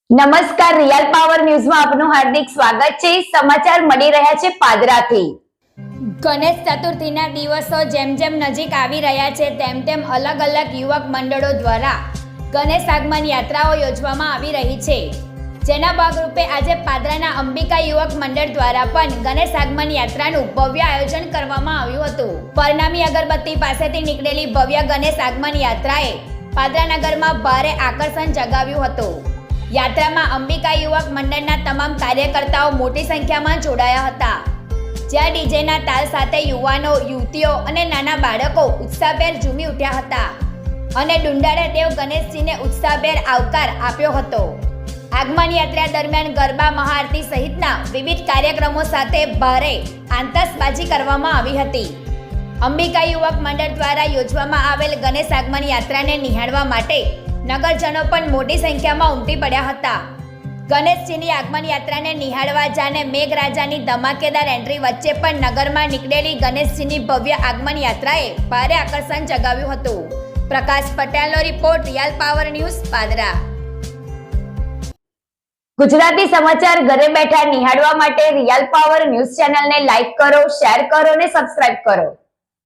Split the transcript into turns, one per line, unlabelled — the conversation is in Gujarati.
નમસ્કાર, રિયલ પાવર ન્યૂઝમાં આપનું હાર્દિક સ્વાગત છે। સમાચાર મળી રહ્યા છે પાદરાથી।
ગણેશ ચતુર્થીના દિવસો જેમ જેમ નજીક આવી રહ્યા છે તેમ અલગ અલગ યુવક મંડળો દ્વારા ગણેશ આગમન યાત્રાઓ યોજવામાં આવી રહી છે, જેના ભાગરૂપે આજે પાદરાના અંબિકા યુવક મંડળ દ્વારા પણ ગણેશ આગમન યાત્રાનું ભવ્ય આયોજન કરવામાં આવ્યું હતું। પરનામી અગરબત્તી પાસેથી નીકળેલી ભવ્ય ગણેશ આગમન યાત્રાએ પાદરા નગરમાં ભારે આકર્ષણ જગાવ્યું હતું। યાત્રામાં અંબિકા યુવક મંડળના તમામ કાર્યકર્તાઓ મોટી સંખ્યામાં જોડાયા હતા, જ્યાં ડીજેના તાલ સાથે યુવાનો, યુવતીઓ અને નાના બાળકો ઉત્સાહભેર ઝૂમી ઉઠ્યા હતા અને ડુંડાળે દેવ ગણેશજીને ઉત્સાહભેર આવકાર આપ્યો હતો। આગમન યાત્રા દરમિયાન ગરબા, મહાઆરતી સહિતના વિવિધ કાર્યક્રમો સાથે ભારે આતશબાજી કરવામાં આવી હતી। અંબિકા યુવક મંડળ દ્વારા યોજવામાં આવેલ ગણેશ આગમન યાત્રાને નિહાળવા માટે નગરજનો પણ મોટી સંખ્યામાં ઉમટી પડ્યા હતા। ગણેશજીની આગમન યાત્રાને નિહાળવા જાને મેઘરાજાની ધમાકેદાર એન્ટ્રી વચ્ચે પણ નગરમાં નીકળેલી ગણેશજીની ભવ્ય આગમન યાત્રાએ ભારે આકર્ષણ જગાવ્યું હતું। પ્રકાશ પટેલનો report, real power news, Padra.
Gujarati સમાચાર ઘરે બેઠા નિહાળવા માટે રિયલ પાવર ન્યૂઝ ચેનલને લાઈક કરો, શેર કરો અને સબસ્ક્રાઇબ કરો।